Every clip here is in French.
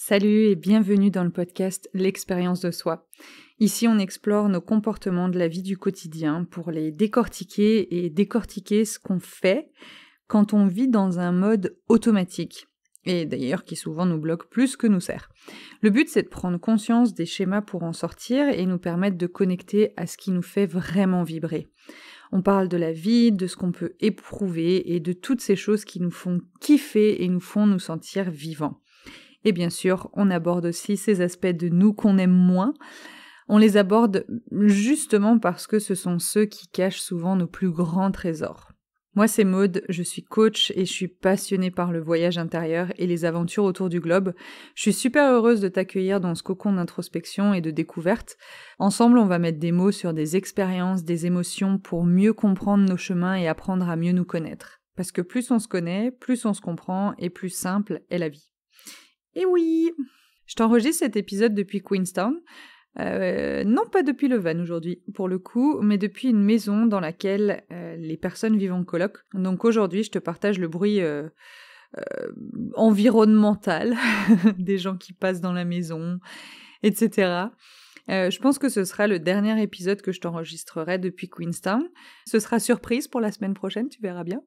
Salut et bienvenue dans le podcast L'expérience de soi. Ici, on explore nos comportements de la vie du quotidien pour les décortiquer et décortiquer ce qu'on fait quand on vit dans un mode automatique, et d'ailleurs qui souvent nous bloque plus que nous sert. Le but, c'est de prendre conscience des schémas pour en sortir et nous permettre de connecter à ce qui nous fait vraiment vibrer. On parle de la vie, de ce qu'on peut éprouver et de toutes ces choses qui nous font kiffer et nous font nous sentir vivants. Et bien sûr, on aborde aussi ces aspects de nous qu'on aime moins. On les aborde justement parce que ce sont ceux qui cachent souvent nos plus grands trésors. Moi, c'est Maude, je suis coach et je suis passionnée par le voyage intérieur et les aventures autour du globe. Je suis super heureuse de t'accueillir dans ce cocon d'introspection et de découverte. Ensemble, on va mettre des mots sur des expériences, des émotions pour mieux comprendre nos chemins et apprendre à mieux nous connaître. Parce que plus on se connaît, plus on se comprend et plus simple est la vie. Et oui, je t'enregistre cet épisode depuis Queenstown. Non pas depuis le van aujourd'hui, pour le coup, mais depuis une maison dans laquelle les personnes vivent en coloc. Donc aujourd'hui, je te partage le bruit environnemental des gens qui passent dans la maison, etc. Je pense que ce sera le dernier épisode que je t'enregistrerai depuis Queenstown. Ce sera surprise pour la semaine prochaine, tu verras bien.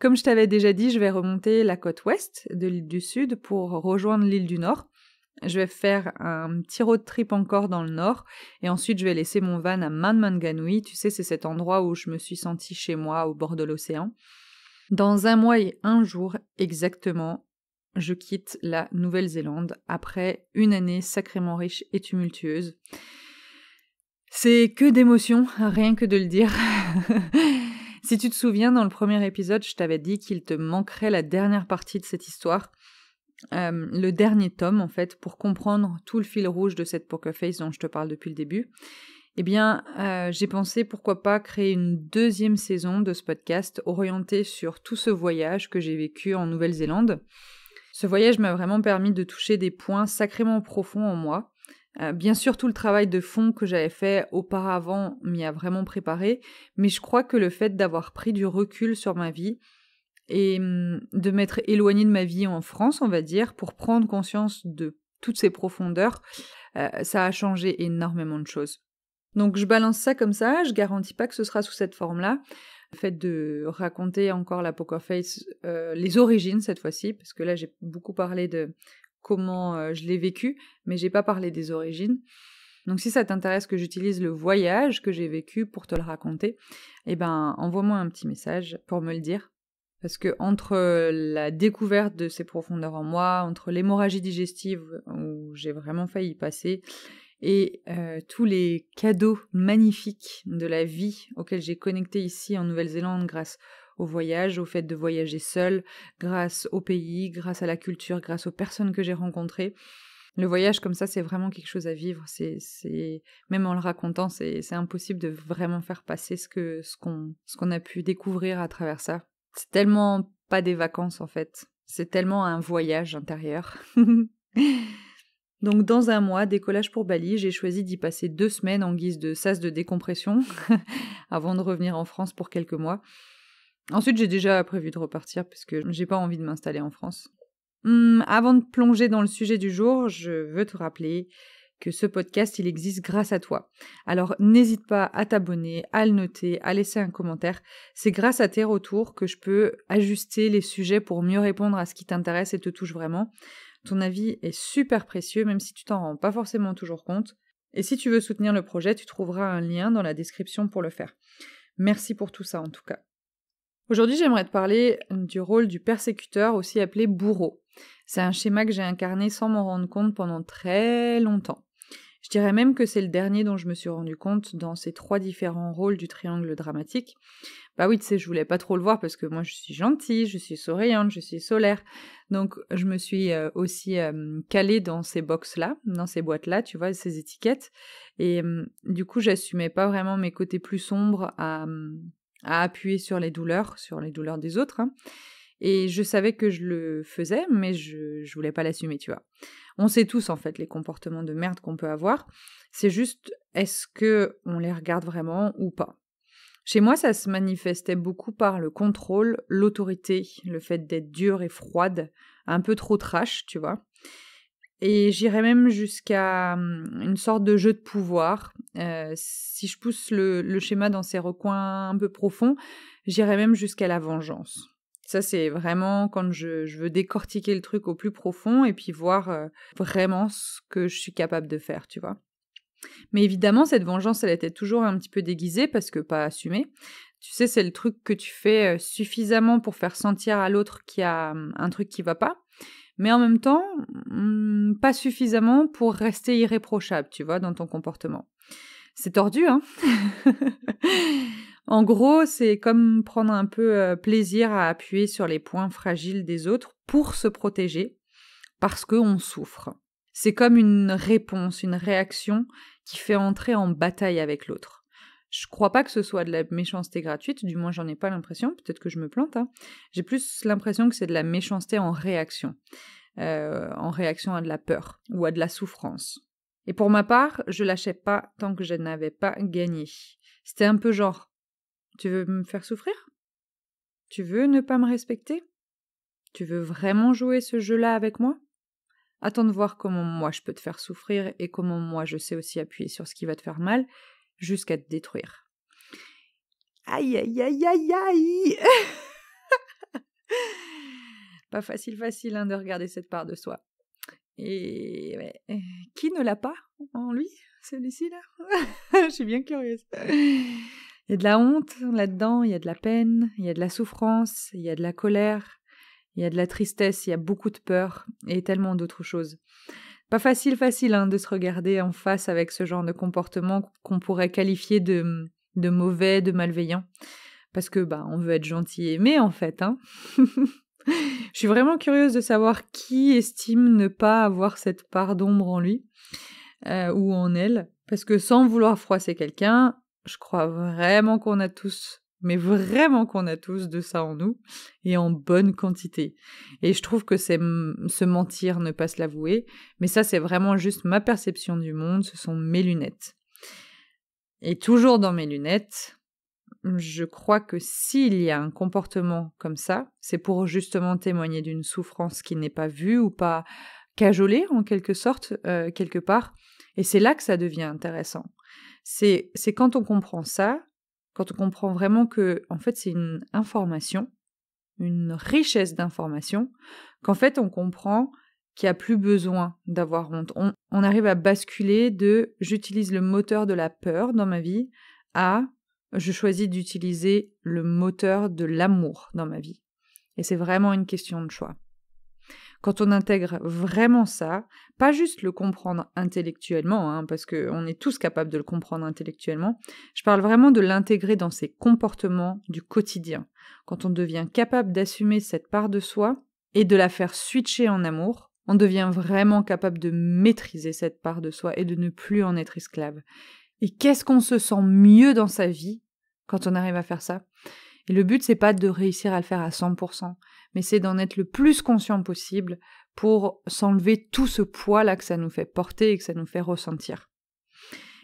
Comme je t'avais déjà dit, je vais remonter la côte ouest de l'île du Sud pour rejoindre l'île du Nord. Je vais faire un petit road trip encore dans le nord et ensuite je vais laisser mon van à Manmanganui. Tu sais, c'est cet endroit où je me suis sentie chez moi au bord de l'océan. Dans 1 mois et 1 jour exactement, je quitte la Nouvelle-Zélande après une année sacrément riche et tumultueuse. C'est que d'émotions, rien que de le dire. Si tu te souviens, dans le premier épisode, je t'avais dit qu'il te manquerait la dernière partie de cette histoire. Le dernier tome, en fait, pour comprendre tout le fil rouge de cette poker face dont je te parle depuis le début, eh bien, j'ai pensé pourquoi pas créer une 2e saison de ce podcast orientée sur tout ce voyage que j'ai vécu en Nouvelle-Zélande. Ce voyage m'a vraiment permis de toucher des points sacrément profonds en moi. Bien sûr, tout le travail de fond que j'avais fait auparavant m'y a vraiment préparé, mais je crois que le fait d'avoir pris du recul sur ma vie et de m'être éloignée de ma vie en France, on va dire, pour prendre conscience de toutes ces profondeurs, ça a changé énormément de choses. Donc je balance ça comme ça, je garantis pas que ce sera sous cette forme-là. Le fait de raconter encore la poker face, les origines cette fois-ci, parce que là j'ai beaucoup parlé de comment je l'ai vécu, mais j'ai pas parlé des origines. Donc si ça t'intéresse que j'utilise le voyage que j'ai vécu pour te le raconter, eh ben envoie-moi un petit message pour me le dire. Parce que entre la découverte de ces profondeurs en moi, entre l'hémorragie digestive où j'ai vraiment failli y passer, et tous les cadeaux magnifiques de la vie auxquels j'ai connecté ici en Nouvelle-Zélande grâce au voyage, au fait de voyager seule, grâce au pays, grâce à la culture, grâce aux personnes que j'ai rencontrées. Le voyage comme ça, c'est vraiment quelque chose à vivre. C'est même en le racontant, c'est impossible de vraiment faire passer ce qu'on a pu découvrir à travers ça. C'est tellement pas des vacances en fait. C'est tellement un voyage intérieur. Donc dans 1 mois, décollage pour Bali, j'ai choisi d'y passer 2 semaines en guise de sas de décompression avant de revenir en France pour quelques mois. Ensuite, j'ai déjà prévu de repartir parce que j'ai pas envie de m'installer en France. Avant de plonger dans le sujet du jour, je veux te rappeler que ce podcast, il existe grâce à toi. Alors n'hésite pas à t'abonner, à le noter, à laisser un commentaire. C'est grâce à tes retours que je peux ajuster les sujets pour mieux répondre à ce qui t'intéresse et te touche vraiment. Ton avis est super précieux, même si tu t'en rends pas forcément toujours compte. Et si tu veux soutenir le projet, tu trouveras un lien dans la description pour le faire. Merci pour tout ça en tout cas. Aujourd'hui, j'aimerais te parler du rôle du persécuteur, aussi appelé bourreau. C'est un schéma que j'ai incarné sans m'en rendre compte pendant très longtemps. Je dirais même que c'est le dernier dont je me suis rendu compte dans ces 3 différents rôles du triangle dramatique. Bah oui, tu sais, je voulais pas trop le voir parce que moi je suis gentille, je suis souriante, je suis solaire. Donc je me suis aussi calée dans ces box-là, dans ces boîtes-là, tu vois, ces étiquettes. Et du coup, j'assumais pas vraiment mes côtés plus sombres à appuyer sur les douleurs des autres. Hein. Et je savais que je le faisais, mais je voulais pas l'assumer, tu vois. On sait tous, en fait, les comportements de merde qu'on peut avoir. C'est juste, est-ce que on les regarde vraiment ou pas ? Chez moi, ça se manifestait beaucoup par le contrôle, l'autorité, le fait d'être dure et froide, un peu trop trash, tu vois. Et j'irais même jusqu'à une sorte de jeu de pouvoir. Si je pousse le schéma dans ses recoins un peu profonds, j'irais même jusqu'à la vengeance. Ça, c'est vraiment quand je veux décortiquer le truc au plus profond et puis voir vraiment ce que je suis capable de faire, tu vois. Mais évidemment, cette vengeance, elle était toujours un petit peu déguisée parce que pas assumée. Tu sais, c'est le truc que tu fais suffisamment pour faire sentir à l'autre qu'il y a un truc qui va pas, mais en même temps, pas suffisamment pour rester irréprochable, tu vois, dans ton comportement. C'est tordu, hein. En gros, c'est comme prendre un peu plaisir à appuyer sur les points fragiles des autres pour se protéger, parce qu'on souffre. C'est comme une réponse, une réaction qui fait entrer en bataille avec l'autre. Je crois pas que ce soit de la méchanceté gratuite, du moins j'en ai pas l'impression, peut-être que je me plante, hein. J'ai plus l'impression que c'est de la méchanceté en réaction à de la peur ou à de la souffrance. Et pour ma part, je lâchais pas tant que je n'avais pas gagné. C'était un peu genre, tu veux me faire souffrir ? Tu veux ne pas me respecter ? Tu veux vraiment jouer ce jeu-là avec moi ? Attends de voir comment moi je peux te faire souffrir et comment moi je sais aussi appuyer sur ce qui va te faire mal jusqu'à te détruire. Aïe aïe aïe aïe aïe. Pas facile hein, de regarder cette part de soi. Et ouais, qui ne l'a pas en lui, celui-ci là? Je suis bien curieuse. Il y a de la honte là-dedans, il y a de la peine, il y a de la souffrance, il y a de la colère, il y a de la tristesse, il y a beaucoup de peur et tellement d'autres choses. Pas facile hein, de se regarder en face avec ce genre de comportement qu'on pourrait qualifier de mauvais, de malveillant. Parce que on veut être gentil et aimé en fait, hein. Je suis vraiment curieuse de savoir qui estime ne pas avoir cette part d'ombre en lui ou en elle. Parce que sans vouloir froisser quelqu'un, je crois vraiment qu'on a tous, mais vraiment qu'on a tous de ça en nous, et en bonne quantité. Et je trouve que c'est se mentir, ne pas se l'avouer, mais ça c'est vraiment juste ma perception du monde, ce sont mes lunettes. Et toujours dans mes lunettes, je crois que s'il y a un comportement comme ça, c'est pour justement témoigner d'une souffrance qui n'est pas vue ou pas cajolée en quelque sorte, quelque part, et c'est là que ça devient intéressant. C'est quand on comprend ça, quand on comprend vraiment que, en fait, c'est une information, une richesse d'informations, qu'en fait, on comprend qu'il n'y a plus besoin d'avoir honte. On arrive à basculer de « j'utilise le moteur de la peur dans ma vie » à « je choisis d'utiliser le moteur de l'amour dans ma vie ». Et c'est vraiment une question de choix. Quand on intègre vraiment ça, pas juste le comprendre intellectuellement, hein, parce qu'on est tous capables de le comprendre intellectuellement, je parle vraiment de l'intégrer dans ses comportements du quotidien. Quand on devient capable d'assumer cette part de soi et de la faire switcher en amour, on devient vraiment capable de maîtriser cette part de soi et de ne plus en être esclave. Et qu'est-ce qu'on se sent mieux dans sa vie quand on arrive à faire ça ? Et le but, c'est pas de réussir à le faire à 100%, mais c'est d'en être le plus conscient possible pour s'enlever tout ce poids-là que ça nous fait porter et que ça nous fait ressentir.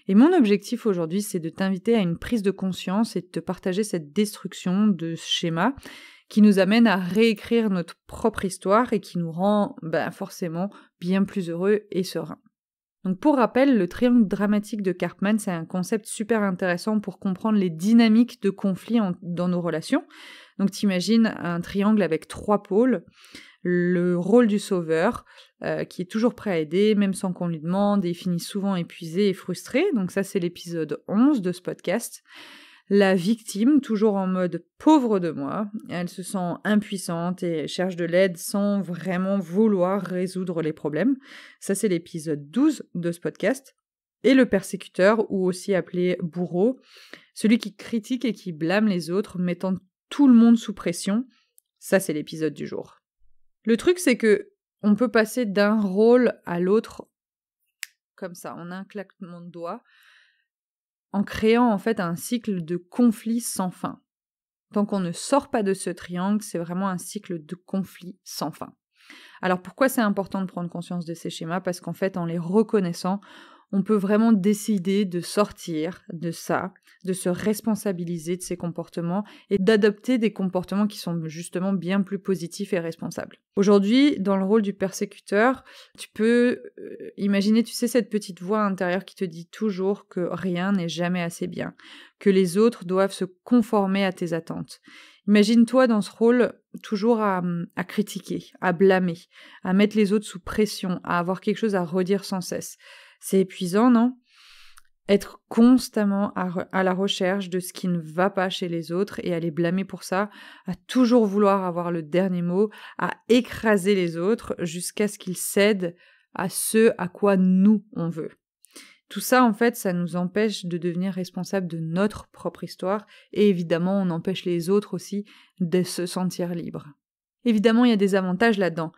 Et mon objectif aujourd'hui, c'est de t'inviter à une prise de conscience et de te partager cette destruction de ce schéma qui nous amène à réécrire notre propre histoire et qui nous rend forcément bien plus heureux et sereins. Donc pour rappel, le triangle dramatique de Karpman, c'est un concept super intéressant pour comprendre les dynamiques de conflit dans nos relations. Donc t'imagines un triangle avec 3 pôles, le rôle du sauveur, qui est toujours prêt à aider, même sans qu'on lui demande, et finit souvent épuisé et frustré, donc ça c'est l'épisode 11 de ce podcast. La victime, toujours en mode « pauvre de moi », elle se sent impuissante et cherche de l'aide sans vraiment vouloir résoudre les problèmes. Ça, c'est l'épisode 12 de ce podcast. Et le persécuteur, ou aussi appelé bourreau, celui qui critique et qui blâme les autres, mettant tout le monde sous pression. Ça, c'est l'épisode du jour. Le truc, c'est que on peut passer d'un rôle à l'autre comme ça, en un claquement de doigts, en créant en fait un cycle de conflits sans fin. Tant qu'on ne sort pas de ce triangle, c'est vraiment un cycle de conflits sans fin. Alors pourquoi c'est important de prendre conscience de ces schémas ? Parce qu'en fait, en les reconnaissant, on peut vraiment décider de sortir de ça, de se responsabiliser de ses comportements et d'adopter des comportements qui sont justement bien plus positifs et responsables. Aujourd'hui, dans le rôle du persécuteur, tu peux imaginer, tu sais, cette petite voix intérieure qui te dit toujours que rien n'est jamais assez bien, que les autres doivent se conformer à tes attentes. Imagine-toi dans ce rôle toujours à critiquer, à blâmer, à mettre les autres sous pression, à avoir quelque chose à redire sans cesse. C'est épuisant, non ? Être constamment à la recherche de ce qui ne va pas chez les autres et à les blâmer pour ça, à toujours vouloir avoir le dernier mot, à écraser les autres jusqu'à ce qu'ils cèdent à ce à quoi nous on veut. Tout ça, en fait, ça nous empêche de devenir responsables de notre propre histoire et évidemment, on empêche les autres aussi de se sentir libres. Évidemment, il y a des avantages là-dedans.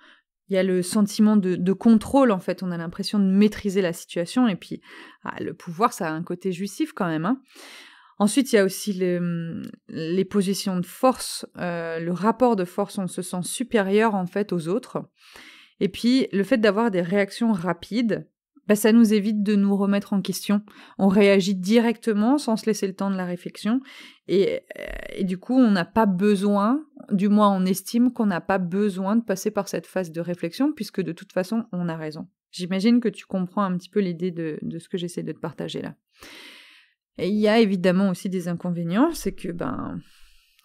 Il y a le sentiment de contrôle, en fait. On a l'impression de maîtriser la situation. Et puis, le pouvoir, ça a un côté jouissif quand même. Ensuite, il y a aussi les positions de force. Le rapport de force, on se sent supérieur, en fait, aux autres. Et puis, le fait d'avoir des réactions rapides, ça nous évite de nous remettre en question. On réagit directement sans se laisser le temps de la réflexion. Et du coup, on n'a pas besoin, du moins on estime qu'on n'a pas besoin de passer par cette phase de réflexion, puisque de toute façon, on a raison. J'imagine que tu comprends un petit peu l'idée de ce que j'essaie de te partager là. Et il y a évidemment aussi des inconvénients, c'est que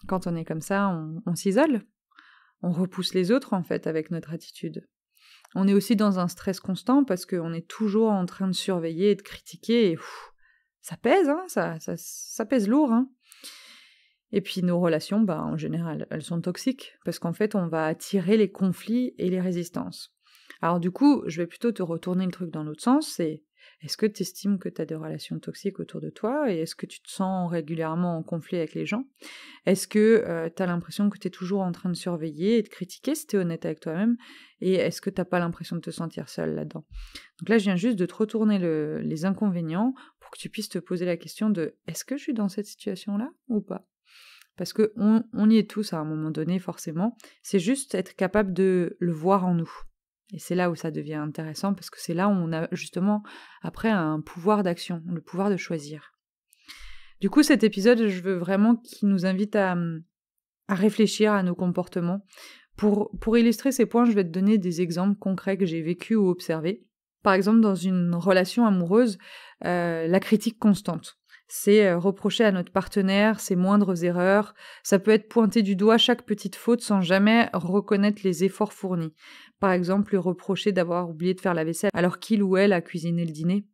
quand on est comme ça, on s'isole. On repousse les autres, en fait, avec notre attitude. On est aussi dans un stress constant parce qu'on est toujours en train de surveiller et de critiquer et ça pèse, ça pèse lourd. Et puis nos relations, en général, elles sont toxiques parce qu'en fait, on va attirer les conflits et les résistances. Alors du coup, je vais plutôt te retourner le truc dans l'autre sens, c'est est-ce que tu estimes que tu as des relations toxiques autour de toi et est-ce que tu te sens régulièrement en conflit avec les gens ? Est-ce que tu as l'impression que tu es toujours en train de surveiller et de critiquer si tu es honnête avec toi-même ? Et est-ce que tu n'as pas l'impression de te sentir seule là-dedans ? Donc là, je viens juste de te retourner les inconvénients pour que tu puisses te poser la question de est-ce que je suis dans cette situation-là ou pas ? Parce qu'on y est tous à un moment donné, forcément. C'est juste être capable de le voir en nous. Et c'est là où ça devient intéressant, parce que c'est là où on a justement, après, un pouvoir d'action, le pouvoir de choisir. Du coup, cet épisode, je veux vraiment qu'il nous invite à réfléchir à nos comportements. Pour illustrer ces points, je vais te donner des exemples concrets que j'ai vécus ou observés. Par exemple, dans une relation amoureuse, la critique constante. C'est reprocher à notre partenaire ses moindres erreurs. Ça peut être pointer du doigt chaque petite faute sans jamais reconnaître les efforts fournis. Par exemple, lui reprocher d'avoir oublié de faire la vaisselle alors qu'il ou elle a cuisiné le dîner.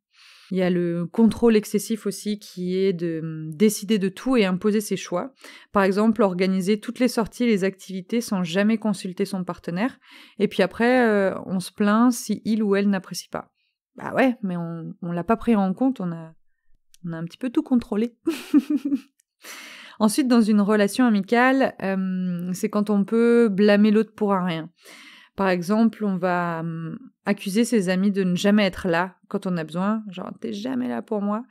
Il y a le contrôle excessif aussi qui est de décider de tout et imposer ses choix. Par exemple, organiser toutes les sorties et les activités sans jamais consulter son partenaire. Et puis après, on se plaint si il ou elle n'apprécie pas. Bah ouais, mais on l'a pas pris en compte, on a un petit peu tout contrôlé. Ensuite, dans une relation amicale, c'est quand on peut blâmer l'autre pour un rien. Par exemple, on va accuser ses amis de ne jamais être là quand on a besoin, genre « t'es jamais là pour moi »,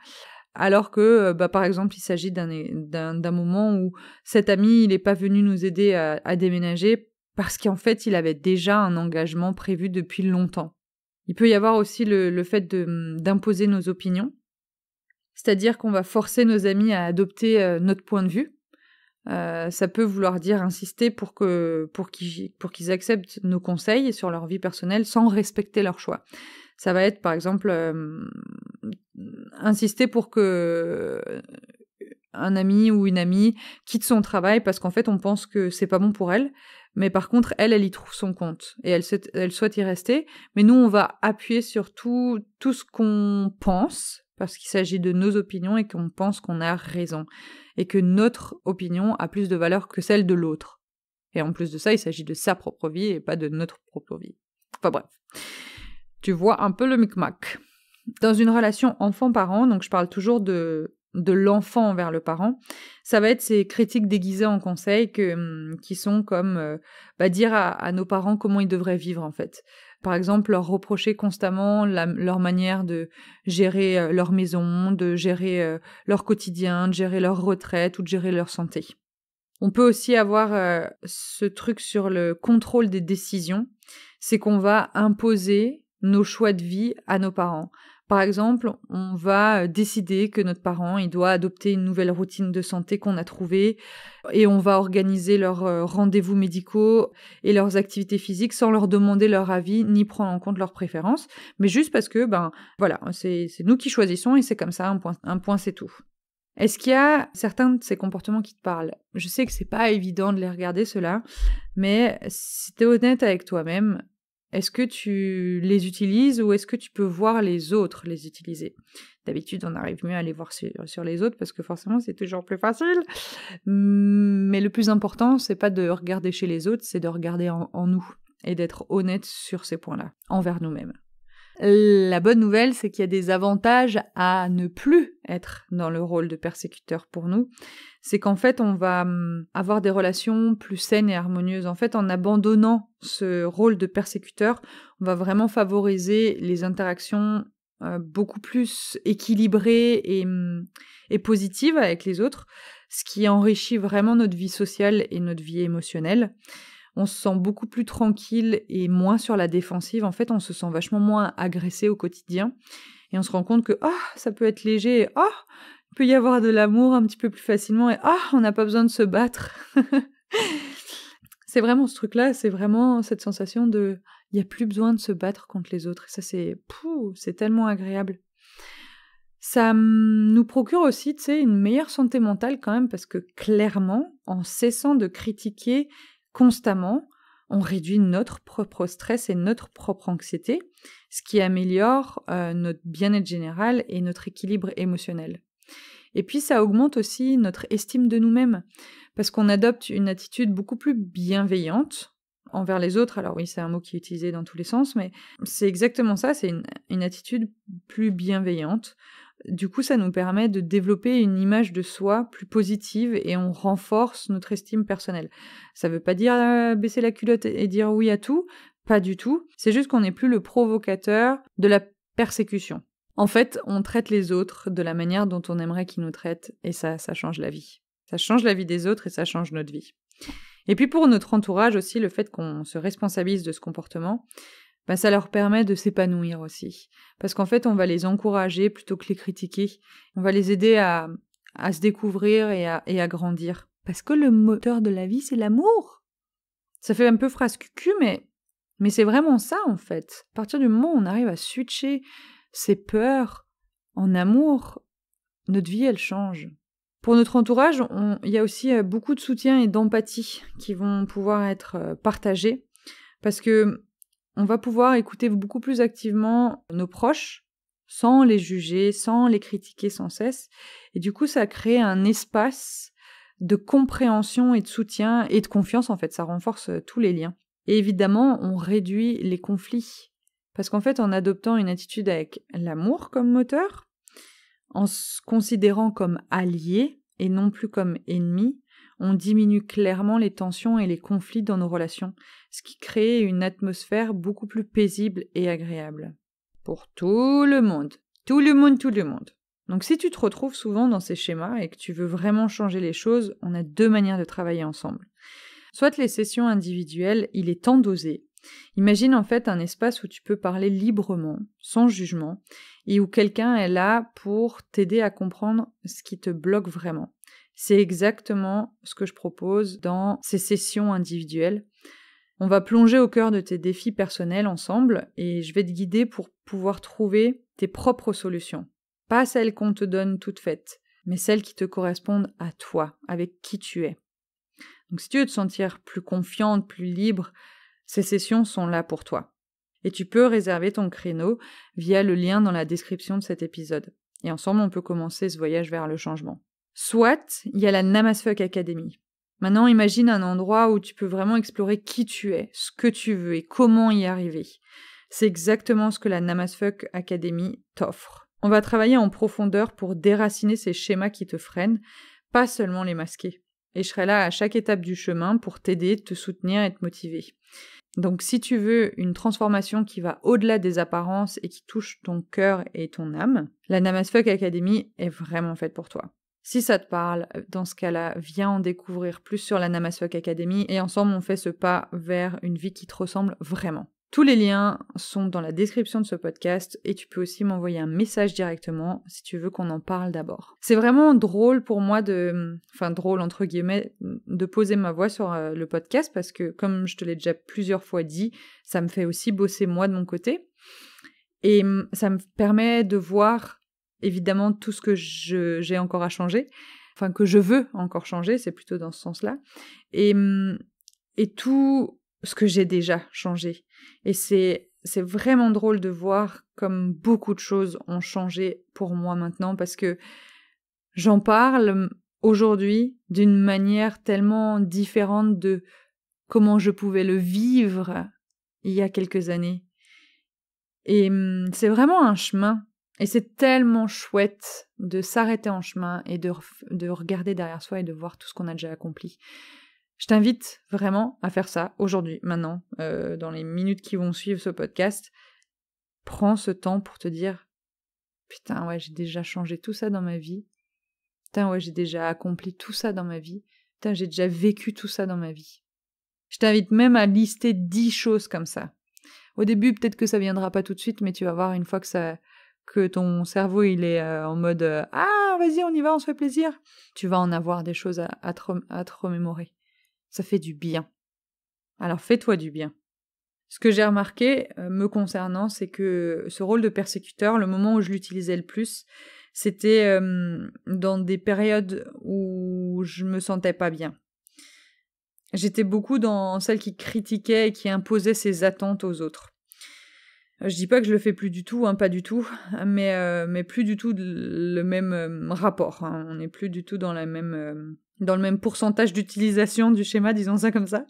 alors que, par exemple, il s'agit d'un moment où cet ami, il n'est pas venu nous aider à déménager parce qu'en fait, il avait déjà un engagement prévu depuis longtemps. Il peut y avoir aussi le fait d'imposer nos opinions, c'est-à-dire qu'on va forcer nos amis à adopter notre point de vue. Ça peut vouloir dire insister pour qu'ils acceptent nos conseils sur leur vie personnelle sans respecter leur choix. Ça va être, par exemple, insister pour que un ami ou une amie quitte son travail parce qu'en fait, on pense que c'est pas bon pour elle. Mais par contre, elle y trouve son compte et elle souhaite y rester. Mais nous, on va appuyer sur tout ce qu'on pense parce qu'il s'agit de nos opinions et qu'on pense qu'on a raison et que notre opinion a plus de valeur que celle de l'autre. Et en plus de ça, il s'agit de sa propre vie et pas de notre propre vie. Enfin bref, tu vois un peu le micmac. Dans une relation enfant-parent, donc je parle toujours de l'enfant envers le parent, ça va être ces critiques déguisées en conseils qui sont comme dire à nos parents comment ils devraient vivre en fait. Par exemple, leur reprocher constamment leur manière de gérer leur maison, de gérer leur quotidien, de gérer leur retraite ou de gérer leur santé. On peut aussi avoir ce truc sur le contrôle des décisions, c'est qu'on va imposer nos choix de vie à nos parents. Par exemple, on va décider que notre parent, il doit adopter une nouvelle routine de santé qu'on a trouvée et on va organiser leurs rendez-vous médicaux et leurs activités physiques sans leur demander leur avis ni prendre en compte leurs préférences, mais juste parce que, voilà, c'est nous qui choisissons et c'est comme ça, un point c'est tout. Est-ce qu'il y a certains de ces comportements qui te parlent? Je sais que c'est pas évident de les regarder, ceux-là, mais si t'es honnête avec toi-même, est-ce que tu les utilises ou est-ce que tu peux voir les autres les utiliser? D'habitude, on arrive mieux à les voir sur les autres parce que forcément, c'est toujours plus facile. Mais le plus important, c'est pas de regarder chez les autres, c'est de regarder en nous et d'être honnête sur ces points-là, envers nous-mêmes. La bonne nouvelle, c'est qu'il y a des avantages à ne plus être dans le rôle de persécuteur pour nous. C'est qu'en fait, on va avoir des relations plus saines et harmonieuses. En fait, en abandonnant ce rôle de persécuteur, on va vraiment favoriser les interactions beaucoup plus équilibrées et positives avec les autres, ce qui enrichit vraiment notre vie sociale et notre vie émotionnelle. On se sent beaucoup plus tranquille et moins sur la défensive. En fait, on se sent vachement moins agressé au quotidien. Et on se rend compte que ça peut être léger et il peut y avoir de l'amour un petit peu plus facilement et on n'a pas besoin de se battre. C'est vraiment ce truc-là, c'est vraiment cette sensation de il n'y a plus besoin de se battre contre les autres. Et ça, c'est tellement agréable. Ça nous procure aussi, une meilleure santé mentale quand même parce que clairement, en cessant de critiquer constamment, on réduit notre propre stress et notre propre anxiété, ce qui améliore notre bien-être général et notre équilibre émotionnel. Et puis ça augmente aussi notre estime de nous-mêmes, parce qu'on adopte une attitude beaucoup plus bienveillante envers les autres. Alors oui, c'est un mot qui est utilisé dans tous les sens, mais c'est exactement ça, c'est une attitude plus bienveillante. Du coup, ça nous permet de développer une image de soi plus positive et on renforce notre estime personnelle. Ça veut pas dire baisser la culotte et dire oui à tout, pas du tout. C'est juste qu'on n'est plus le provocateur de la persécution. En fait, on traite les autres de la manière dont on aimerait qu'ils nous traitent et ça change la vie. Ça change la vie des autres et ça change notre vie. Et puis pour notre entourage aussi, le fait qu'on se responsabilise de ce comportement, ça leur permet de s'épanouir aussi. Parce qu'en fait, on va les encourager plutôt que les critiquer. On va les aider à se découvrir et à grandir. Parce que le moteur de la vie, c'est l'amour. Ça fait un peu phrase cucu, mais c'est vraiment ça, en fait. À partir du moment où on arrive à switcher ses peurs en amour, notre vie, elle change. Pour notre entourage, il y a aussi beaucoup de soutien et d'empathie qui vont pouvoir être partagés. Parce que on va pouvoir écouter beaucoup plus activement nos proches, sans les juger, sans les critiquer sans cesse. Et du coup, ça crée un espace de compréhension et de soutien et de confiance, en fait. Ça renforce tous les liens. Et évidemment, on réduit les conflits. Parce qu'en fait, en adoptant une attitude avec l'amour comme moteur, en se considérant comme allié et non plus comme ennemi, on diminue clairement les tensions et les conflits dans nos relations, ce qui crée une atmosphère beaucoup plus paisible et agréable. Pour tout le monde. Tout le monde, tout le monde. Donc si tu te retrouves souvent dans ces schémas et que tu veux vraiment changer les choses, on a 2 manières de travailler ensemble. Soit les sessions individuelles, il est temps d'oser. Imagine en fait un espace où tu peux parler librement, sans jugement, et où quelqu'un est là pour t'aider à comprendre ce qui te bloque vraiment. C'est exactement ce que je propose dans ces sessions individuelles. On va plonger au cœur de tes défis personnels ensemble et je vais te guider pour pouvoir trouver tes propres solutions. Pas celles qu'on te donne toutes faites, mais celles qui te correspondent à toi, avec qui tu es. Donc si tu veux te sentir plus confiante, plus libre, ces sessions sont là pour toi. Et tu peux réserver ton créneau via le lien dans la description de cet épisode. Et ensemble, on peut commencer ce voyage vers le changement. Soit, il y a la Namasfuck Academy. Maintenant, imagine un endroit où tu peux vraiment explorer qui tu es, ce que tu veux et comment y arriver. C'est exactement ce que la Namasfuck Academy t'offre. On va travailler en profondeur pour déraciner ces schémas qui te freinent, pas seulement les masquer. Et je serai là à chaque étape du chemin pour t'aider, te soutenir et te motiver. Donc si tu veux une transformation qui va au-delà des apparences et qui touche ton cœur et ton âme, la Namasfuck Academy est vraiment faite pour toi. Si ça te parle, dans ce cas-là, viens en découvrir plus sur la Namasfuck Academy et ensemble on fait ce pas vers une vie qui te ressemble vraiment. Tous les liens sont dans la description de ce podcast et tu peux aussi m'envoyer un message directement si tu veux qu'on en parle d'abord. C'est vraiment drôle pour moi drôle entre guillemets, de poser ma voix sur le podcast parce que comme je te l'ai déjà plusieurs fois dit, ça me fait aussi bosser moi de mon côté et ça me permet de voir évidemment tout ce que j'ai encore à changer, enfin que je veux encore changer, c'est plutôt dans ce sens-là, et tout ce que j'ai déjà changé. Et c'est vraiment drôle de voir comme beaucoup de choses ont changé pour moi maintenant parce que j'en parle aujourd'hui d'une manière tellement différente de comment je pouvais le vivre il y a quelques années. Et c'est vraiment un chemin. Et c'est tellement chouette de s'arrêter en chemin et de regarder derrière soi et de voir tout ce qu'on a déjà accompli. Je t'invite vraiment à faire ça aujourd'hui, maintenant, dans les minutes qui vont suivre ce podcast. Prends ce temps pour te dire « Putain, ouais, j'ai déjà changé tout ça dans ma vie. Putain, ouais, j'ai déjà accompli tout ça dans ma vie. Putain, j'ai déjà vécu tout ça dans ma vie. » Je t'invite même à lister 10 choses comme ça. Au début, peut-être que ça viendra pas tout de suite, mais tu vas voir une fois que ton cerveau il est en mode « Ah, vas-y, on y va, on se fait plaisir », tu vas en avoir des choses à te remémorer. Ça fait du bien. Alors fais-toi du bien. Ce que j'ai remarqué me concernant, c'est que ce rôle de persécuteur, le moment où je l'utilisais le plus, c'était dans des périodes où je me sentais pas bien. J'étais beaucoup dans celle qui critiquait et qui imposait ses attentes aux autres. Je dis pas que je le fais plus du tout, pas du tout, mais plus du tout le même rapport. On n'est plus du tout dans le même pourcentage d'utilisation du schéma, disons ça comme ça.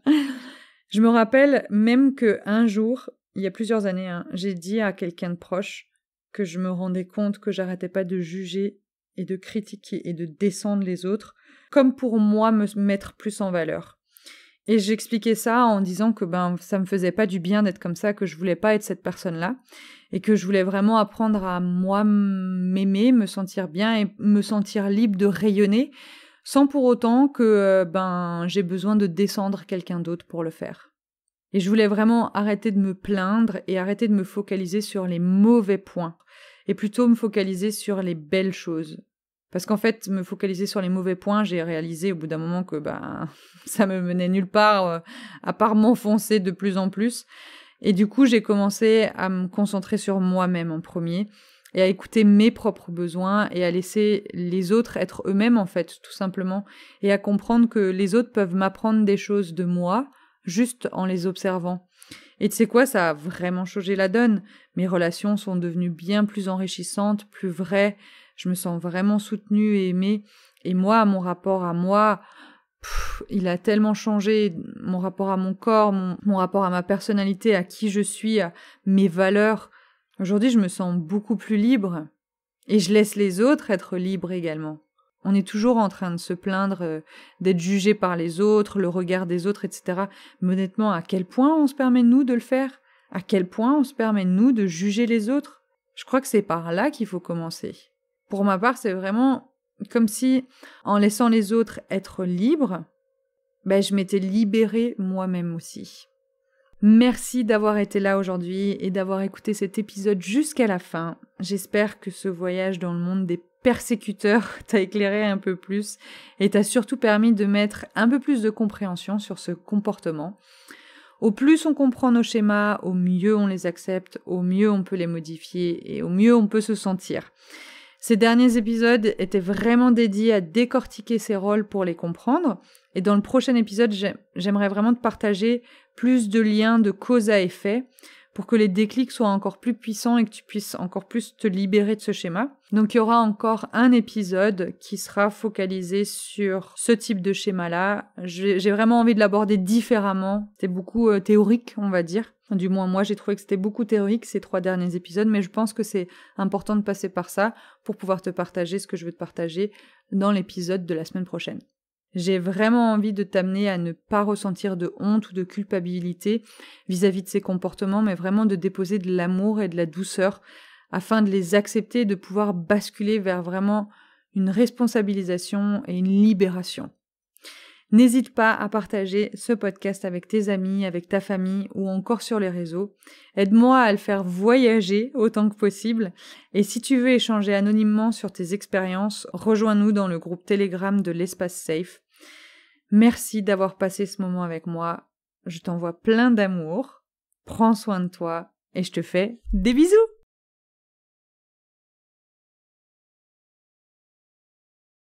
Je me rappelle même qu'un jour, il y a plusieurs années, j'ai dit à quelqu'un de proche que je me rendais compte que j'arrêtais pas de juger et de critiquer et de descendre les autres, comme pour moi me mettre plus en valeur. Et j'expliquais ça en disant que ça me faisait pas du bien d'être comme ça, que je voulais pas être cette personne-là, et que je voulais vraiment apprendre à moi m'aimer, me sentir bien et me sentir libre de rayonner, sans pour autant que j'ai besoin de descendre quelqu'un d'autre pour le faire. Et je voulais vraiment arrêter de me plaindre et arrêter de me focaliser sur les mauvais points, et plutôt me focaliser sur les belles choses. Parce qu'en fait, me focaliser sur les mauvais points, j'ai réalisé au bout d'un moment que ça me menait nulle part, à part m'enfoncer de plus en plus. Et du coup, j'ai commencé à me concentrer sur moi-même en premier, et à écouter mes propres besoins, et à laisser les autres être eux-mêmes, en fait, tout simplement, et à comprendre que les autres peuvent m'apprendre des choses de moi, juste en les observant. Et tu sais quoi, ça a vraiment changé la donne. Mes relations sont devenues bien plus enrichissantes, plus vraies. Je me sens vraiment soutenue et aimée. Et moi, mon rapport à moi, il a tellement changé. Mon rapport à mon corps, mon rapport à ma personnalité, à qui je suis, à mes valeurs. Aujourd'hui, je me sens beaucoup plus libre. Et je laisse les autres être libres également. On est toujours en train de se plaindre d'être jugé par les autres, le regard des autres, etc. Mais honnêtement, à quel point on se permet, nous, de le faire ? À quel point on se permet, nous, de juger les autres ? Je crois que c'est par là qu'il faut commencer. Pour ma part, c'est vraiment comme si, en laissant les autres être libres, je m'étais libérée moi-même aussi. Merci d'avoir été là aujourd'hui et d'avoir écouté cet épisode jusqu'à la fin. J'espère que ce voyage dans le monde des persécuteurs t'a éclairé un peu plus et t'a surtout permis de mettre un peu plus de compréhension sur ce comportement. Au plus on comprend nos schémas, au mieux on les accepte, au mieux on peut les modifier et au mieux on peut se sentir. Ces derniers épisodes étaient vraiment dédiés à décortiquer ces rôles pour les comprendre. Et dans le prochain épisode, j'aimerais vraiment te partager plus de liens de cause à effet pour que les déclics soient encore plus puissants et que tu puisses encore plus te libérer de ce schéma. Donc il y aura encore un épisode qui sera focalisé sur ce type de schéma-là. J'ai vraiment envie de l'aborder différemment. C'est beaucoup théorique, on va dire. Du moins, moi, j'ai trouvé que c'était beaucoup théorique ces 3 derniers épisodes, mais je pense que c'est important de passer par ça pour pouvoir te partager ce que je veux te partager dans l'épisode de la semaine prochaine. J'ai vraiment envie de t'amener à ne pas ressentir de honte ou de culpabilité vis-à-vis de ces comportements, mais vraiment de déposer de l'amour et de la douceur afin de les accepter et de pouvoir basculer vers vraiment une responsabilisation et une libération. N'hésite pas à partager ce podcast avec tes amis, avec ta famille ou encore sur les réseaux. Aide-moi à le faire voyager autant que possible. Et si tu veux échanger anonymement sur tes expériences, rejoins-nous dans le groupe Telegram de l'Espace Safe. Merci d'avoir passé ce moment avec moi. Je t'envoie plein d'amour. Prends soin de toi et je te fais des bisous!